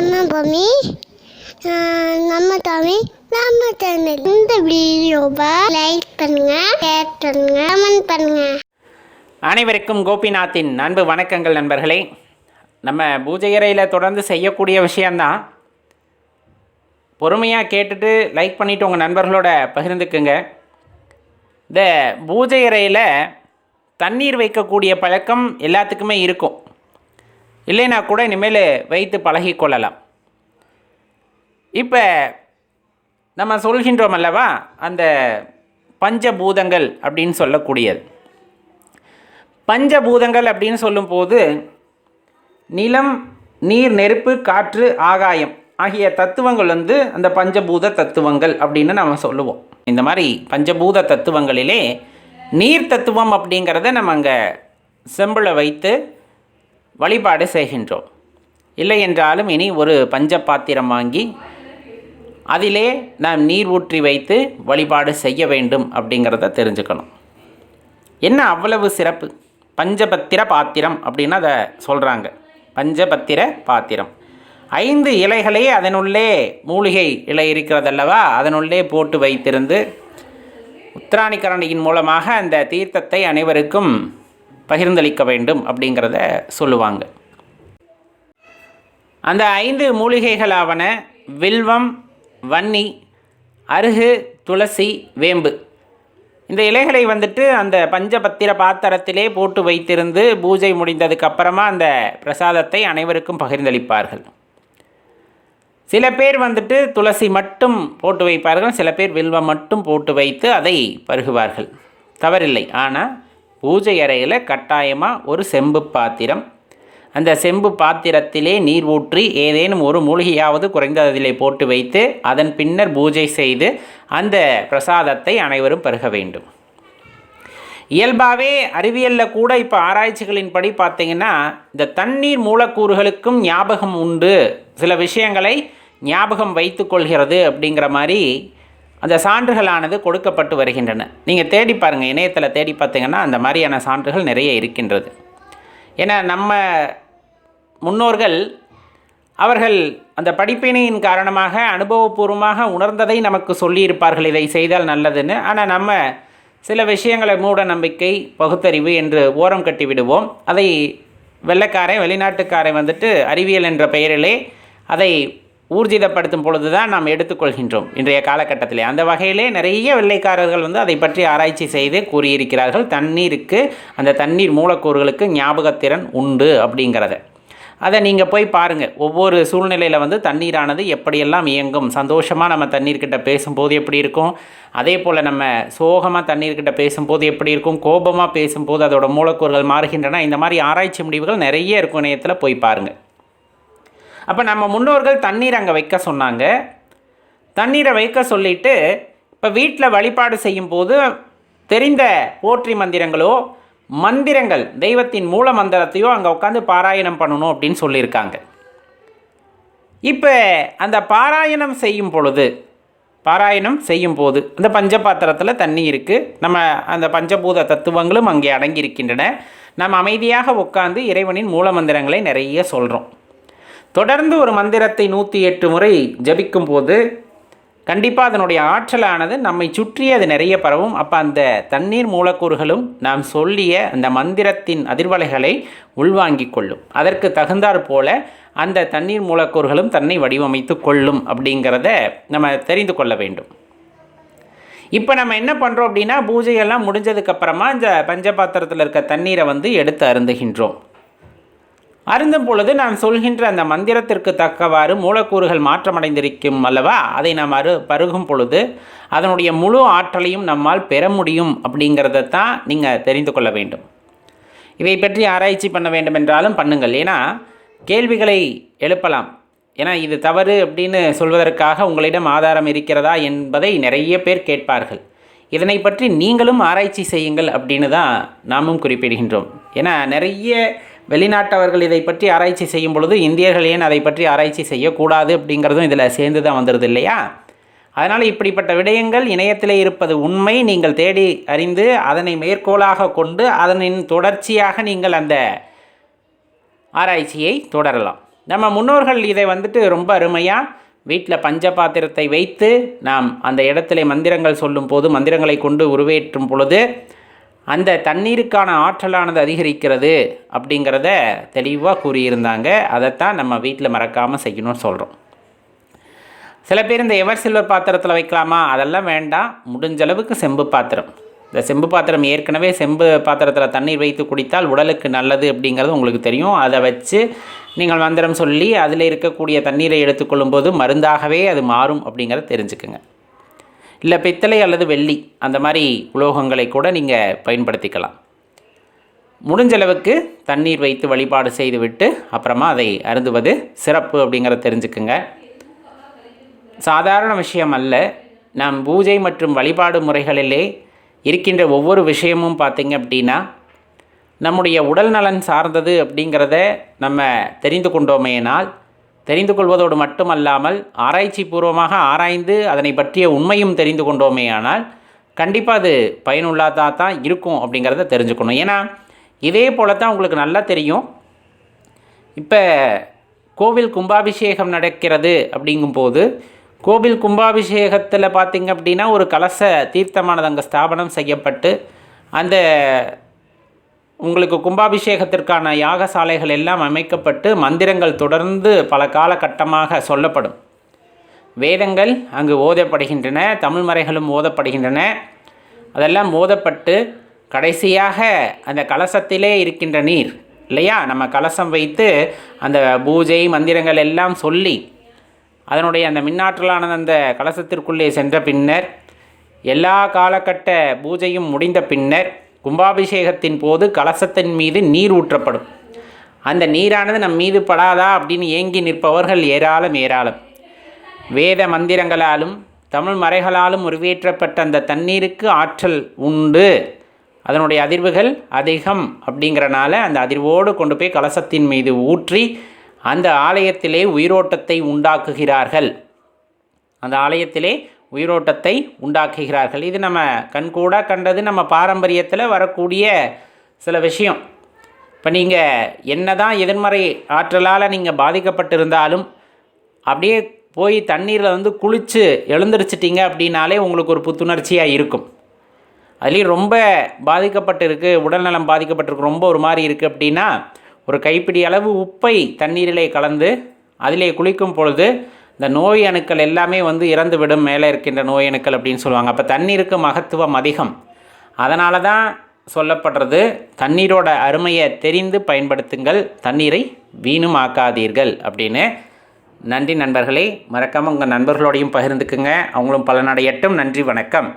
நம்ம பூமி நம்ம தமிழ் நம்ம சேனல். இந்த வீடியோவை லைக் பண்ணுங்க, ஷேர் பண்ணுங்க, கமெண்ட் பண்ணுங்க. அனைவருக்கும் கோபிநாத்தின் அன்பு வணக்கங்கள் நண்பர்களே. நம்ம பூஜை அறையில் தொடர்ந்து செய்யக்கூடிய விஷயந்தான். பொறுமையாக கேட்டுட்டு லைக் பண்ணிவிட்டு உங்கள் நண்பர்களோட பகிர்ந்துக்குங்க. இந்த பூஜை அறையில் தண்ணீர் வைக்கக்கூடிய பழக்கம் எல்லாத்துக்குமே இருக்கும். இல்லைன்னா கூட இனிமேல் வைத்து பழகிக்கொள்ளலாம். இப்போ நம்ம சொல்கின்றோம் அல்லவா, அந்த பஞ்சபூதங்கள் அப்படின்னு சொல்லக்கூடியது. பஞ்சபூதங்கள் அப்படின்னு சொல்லும்போது நிலம், நீர், நெருப்பு, காற்று, ஆகாயம் ஆகிய தத்துவங்கள் அந்த பஞ்சபூத தத்துவங்கள் அப்படின்னு நம்ம சொல்லுவோம். இந்த மாதிரி பஞ்சபூத தத்துவங்களிலே நீர் தத்துவம் அப்படிங்கிறத நம்ம அங்கே செம்பில் வைத்து வழிபாடு செய்கின்றோம். இல்லை என்றாலும் இனி ஒரு பஞ்ச பாத்திரம் வாங்கி அதிலே நாம் நீர் ஊற்றி வைத்து வழிபாடு செய்ய வேண்டும் அப்படிங்கிறத தெரிஞ்சுக்கணும். என்ன அவ்வளவு சிறப்பு? பஞ்சபத்திர பாத்திரம் அப்படின்னு அதை சொல்கிறாங்க. பஞ்சபத்திர பாத்திரம் 5 இலைகளே அதனுள்ளே மூலிகை இலை இருக்கிறதல்லவா, அதனுள்ளே போட்டு வைத்திருந்து உத்திராணி கரண்டியின் மூலமாக அந்த தீர்த்தத்தை அனைவருக்கும் பகிர்ந்தளிக்க வேண்டும் அப்படிங்கிறத சொல்லுவாங்க. அந்த 5 மூலிகைகளாவன வில்வம், வன்னி, அருகு, துளசி, வேம்பு. இந்த இலைகளை அந்த பஞ்சபத்திர பாத்திரத்திலே போட்டு வைத்திருந்து பூஜை முடிந்ததுக்கு அப்புறமா அந்த பிரசாதத்தை அனைவருக்கும் பகிர்ந்தளிப்பார்கள். சில பேர் துளசி மட்டும் போட்டு வைப்பார்கள், சில பேர் வில்வம் மட்டும் போட்டு வைத்து அதை பருகுவார்கள். தவறில்லை. ஆனால் பூஜை அறையில் கட்டாயமாக ஒரு செம்பு பாத்திரம், அந்த செம்பு பாத்திரத்திலே நீர் ஊற்றி ஏதேனும் ஒரு மூலிகையாவது குறைந்த அதிலே போட்டு வைத்து அதன் பின்னர் பூஜை செய்து அந்த பிரசாதத்தை அனைவரும் பருக வேண்டும். இயல்பாகவே அறிவியலில் கூட இப்போ ஆராய்ச்சிகளின்படி பார்த்திங்கன்னா இந்த தண்ணீர் மூலக்கூறுகளுக்கும் ஞாபகம் உண்டு, சில விஷயங்களை ஞாபகம் வைத்து கொள்கிறது அப்படிங்கிற மாதிரி அந்த சான்றுகளானது கொடுக்கப்பட்டு வருகின்றன. நீங்கள் தேடி பாருங்கள், இணையத்தில் தேடி பார்த்திங்கன்னா அந்த மாதிரியான சான்றுகள் நிறைய இருக்கின்றது. ஏன்னா நம்ம முன்னோர்கள் அவர்கள் அந்த படிப்பினையின் காரணமாக அனுபவபூர்வமாக உணர்ந்ததை நமக்கு சொல்லியிருப்பார்கள், இதை செய்தால் நல்லதுன்னு. ஆனால் நம்ம சில விஷயங்களை மூட நம்பிக்கை, பகுத்தறிவு என்று ஓரம் கட்டி விடுவோம். அதை வெள்ளைக்காரன், வெளிநாட்டுக்காரன் அறிவியல் என்ற பெயரிலே அதை ஊர்ஜிதப்படுத்தும் பொழுது தான் நாம் எடுத்துக்கொள்கின்றோம் இன்றைய காலகட்டத்திலே. அந்த வகையிலே நிறைய வெள்ளைக்காரர்கள் அதை பற்றி ஆராய்ச்சி செய்து கூறியிருக்கிறார்கள். தண்ணீருக்கு, அந்த தண்ணீர் மூலக்கூறுகளுக்கு ஞாபகத்திறன் உண்டு அப்படிங்கிறத. அதை நீங்கள் போய் பாருங்கள். ஒவ்வொரு சூழ்நிலையில் தண்ணீரானது எப்படியெல்லாம் இயங்கும். சந்தோஷமாக நம்ம தண்ணீர்கிட்ட பேசும்போது எப்படி இருக்கும், அதே போல் நம்ம சோகமாக தண்ணீர்கிட்ட பேசும்போது எப்படி இருக்கும், கோபமாக பேசும்போது அதோட மூலக்கூறுகள் மாறுகின்றன. இந்த மாதிரி ஆராய்ச்சி முடிவுகள் நிறைய இருக்கும், இணையத்தில் போய் பாருங்கள். அப்போ நம்ம முன்னோர்கள் தண்ணீர் அங்கே வைக்க சொன்னாங்க. தண்ணீரை வைக்க சொல்லிவிட்டு இப்போ வீட்டில் வழிபாடு செய்யும்போது தெரிந்த போற்றி மந்திரங்களோ, மந்திரங்கள், தெய்வத்தின் மூல மந்திரத்தையோ அங்கே உட்காந்து பாராயணம் பண்ணணும் அப்படின்னு சொல்லியிருக்காங்க. இப்போ அந்த பாராயணம் செய்யும் போது அந்த பஞ்சபாத்திரத்தில் தண்ணி இருக்குது, நம்ம அந்த பஞ்சபூத தத்துவங்களும் அங்கே அடங்கியிருக்கின்றன. நம்ம அமைதியாக உட்காந்து இறைவனின் மூல மந்திரங்களை நிறைய சொல்கிறோம். தொடர்ந்து ஒரு மந்திரத்தை 108 முறை ஜபிக்கும் போது கண்டிப்பாக அதனுடைய ஆற்றலானது நம்மை சுற்றி அது நிறைய பரவும். அப்போ அந்த தண்ணீர் மூலக்கூறுகளும் நாம் சொல்லிய அந்த மந்திரத்தின் அதிர்வலைகளை உள்வாங்கிக் கொள்ளும். அதற்கு தகுந்தாற் போல அந்த தண்ணீர் மூலக்கூறுகளும் தன்னை வடிவமைத்து கொள்ளும் அப்படிங்கிறத நம்ம தெரிந்து கொள்ள வேண்டும். இப்போ நம்ம என்ன பண்ணுறோம் அப்படின்னா, பூஜையெல்லாம் முடிஞ்சதுக்கப்புறமா இந்த பஞ்சபாத்திரத்தில் இருக்க தண்ணீரை எடுத்து அருந்துகின்றோம். அருந்தும் பொழுது நான் சொல்கின்ற அந்த மந்திரத்திற்கு தக்கவாறு மூலக்கூறுகள் மாற்றமடைந்திருக்கும் அல்லவா, அதை நாம் பருகும் பொழுது அதனுடைய முழு ஆற்றலையும் நம்மால் பெற முடியும் அப்படிங்கிறத தான் நீங்கள் தெரிந்து கொள்ள வேண்டும். இதை பற்றி ஆராய்ச்சி பண்ண வேண்டும் என்றாலும் பண்ணுங்கள். ஏன்னா கேள்விகளை எழுப்பலாம். ஏன்னா இது தவறு அப்படின்னு சொல்வதற்காக உங்களிடம் ஆதாரம் இருக்கிறதா என்பதை நிறைய பேர் கேட்பார்கள். இதனை பற்றி நீங்களும் ஆராய்ச்சி செய்யுங்கள் அப்படின்னு தான் நாமும் குறிப்பிடுகின்றோம். ஏன்னா நிறைய வெளிநாட்டவர்கள் இதை பற்றி ஆராய்ச்சி செய்யும் பொழுது இந்தியர்கள் ஏன் அதை பற்றி ஆராய்ச்சி செய்யக்கூடாது அப்படிங்கிறதும் இதில் சேர்ந்து தான் வந்துடுது இல்லையா. அதனால் இப்படிப்பட்ட விடயங்கள் இணையத்தில் இருப்பது உண்மை. நீங்கள் தேடி அறிந்து அதனை மேற்கோளாக கொண்டு அதனின் தொடர்ச்சியாக நீங்கள் அந்த ஆராய்ச்சியை தொடரலாம். நம்ம முன்னோர்கள் இதை வந்துட்டு ரொம்ப அருமையாக வீட்டில் பஞ்ச பாத்திரத்தை வைத்து நாம் அந்த இடத்துல மந்திரங்கள் சொல்லும் போது, மந்திரங்களை கொண்டு உருவேற்றும் பொழுது அந்த தண்ணீருக்கான ஆற்றலானது அதிகரிக்கிறது அப்படிங்கிறத தெளிவாக கூறியிருந்தாங்க. அதைத்தான் நம்ம வீட்டில் மறக்காமல் செய்யணும்னு சொல்கிறோம். சில பேர் இந்த எவர் சில்வர் பாத்திரத்தில் வைக்கலாமா, அதெல்லாம் வேண்டாம். முடிஞ்ச அளவுக்கு செம்பு பாத்திரம். இந்த செம்பு பாத்திரம் ஏற்கனவே செம்பு பாத்திரத்தில் தண்ணீர் வைத்து குடித்தால் உடலுக்கு நல்லது அப்படிங்கிறது உங்களுக்கு தெரியும். அதை வச்சு நீங்கள் மந்திரம் சொல்லி அதில் இருக்கக்கூடிய தண்ணீரை எடுத்துக்கொள்ளும்போது மருந்தாகவே அது மாறும் அப்படிங்கிறத தெரிஞ்சுக்குங்க. இல்லை பித்தளை அல்லது வெள்ளி அந்த மாதிரி உலோகங்களை கூட நீங்கள் பயன்படுத்திக்கலாம். முடிஞ்சளவுக்கு தண்ணீர் வைத்து வழிபாடு செய்துவிட்டு அப்புறமா அதை அருந்துவது சிறப்பு அப்படிங்கிறத தெரிஞ்சுக்குங்க. சாதாரண விஷயம் அல்ல. நம் பூஜை மற்றும் வழிபாடு முறைகளிலே இருக்கின்ற ஒவ்வொரு விஷயமும் பார்த்திங்க அப்படின்னா நம்முடைய உடல் நலன் சார்ந்தது அப்படிங்கிறத நம்ம தெரிந்து கொண்டோமேனால், தெரிந்து கொள்வதோடு மட்டுமல்லாமல் ஆராய்ச்சி பூர்வமாக ஆராய்ந்து அதனை பற்றிய உண்மையும் தெரிந்து கொண்டோமேயானால் கண்டிப்பாக அது பயனுள்ளதாக தான் இருக்கும் அப்படிங்கிறத தெரிஞ்சுக்கணும். ஏன்னா இதே போல தான் உங்களுக்கு நல்லா தெரியும். இப்போ கோவில் கும்பாபிஷேகம் நடக்கிறது அப்படிங்கும்போது கோவில் கும்பாபிஷேகத்தில் பார்த்திங்க அப்படின்னா ஒரு கலச தீர்த்தமானது அங்கே ஸ்தாபனம் செய்யப்பட்டு அந்த உங்களுக்கு கும்பாபிஷேகத்திற்கான யாகசாலைகள் எல்லாம் அமைக்கப்பட்டு மந்திரங்கள் தொடர்ந்து பல காலகட்டமாக சொல்லப்படும். வேதங்கள் அங்கு ஓதப்படுகின்றன, தமிழ் மறைகளும் ஓதப்படுகின்றன. அதெல்லாம் ஓதப்பட்டு கடைசியாக அந்த கலசத்திலே இருக்கின்ற நீர் இல்லையா, நம்ம கலசம் வைத்து அந்த பூஜை மந்திரங்கள் எல்லாம் சொல்லி அதனுடைய அந்த மின்னாற்றலானது அந்த கலசத்திற்குள்ளே சென்ற பின்னர் எல்லா காலகட்ட பூஜையும் முடிந்த பின்னர் கும்பாபிஷேகத்தின் போது கலசத்தின் மீது நீர் ஊற்றப்படும். அந்த நீரானது நம் மீது படாதா அப்படின்னு ஏங்கி நிற்பவர்கள் ஏராளம். வேத மந்திரங்களாலும் தமிழ் மறைகளாலும் உருவேற்றப்பட்ட அந்த தண்ணீருக்கு ஆற்றல் உண்டு, அதனுடைய அதிர்வுகள் அதிகம். அப்படிங்கிறனால அந்த அதிர்வோடு கொண்டு போய் கலசத்தின் மீது ஊற்றி அந்த ஆலயத்திலே உயிரோட்டத்தை உண்டாக்குகிறார்கள். அந்த ஆலயத்திலே உயிரோட்டத்தை உண்டாக்குகிறார்கள். இது நம்ம கண்கூட கண்டது, நம்ம பாரம்பரியத்தில் வரக்கூடிய சில விஷயம். இப்போ நீங்கள் என்ன தான் எதிர்மறை ஆற்றலால் நீங்கள் பாதிக்கப்பட்டிருந்தாலும் அப்படியே போய் தண்ணீரில் குளித்து எழுந்திரிச்சிட்டிங்க அப்படின்னாலே உங்களுக்கு ஒரு புத்துணர்ச்சியாக இருக்கும். அதுலேயும் ரொம்ப பாதிக்கப்பட்டிருக்கு, உடல்நலம் பாதிக்கப்பட்டிருக்கு, ரொம்ப ஒரு மாதிரி இருக்குது அப்படின்னா ஒரு கைப்பிடி அளவு உப்பை தண்ணீரிலே கலந்து அதிலே குளிக்கும் பொழுது இந்த நோய் அணுக்கள் எல்லாமே இறந்துவிடும், மேலே இருக்கின்ற நோய் அணுக்கள் அப்படின்னு சொல்லுவாங்க. அப்போ தண்ணீருக்கு மகத்துவம் அதிகம். அதனால தான் சொல்லப்படுறது, தண்ணீரோட அருமையை தெரிந்து பயன்படுத்துங்கள், தண்ணீரை வீணுமாக்காதீர்கள் அப்படின்னு. நன்றி நண்பர்களே. மறக்காமல் உங்கள் நண்பர்களோடையும் பகிர்ந்துக்குங்க, அவங்களும் பலனடையட்டும். நன்றி, வணக்கம்.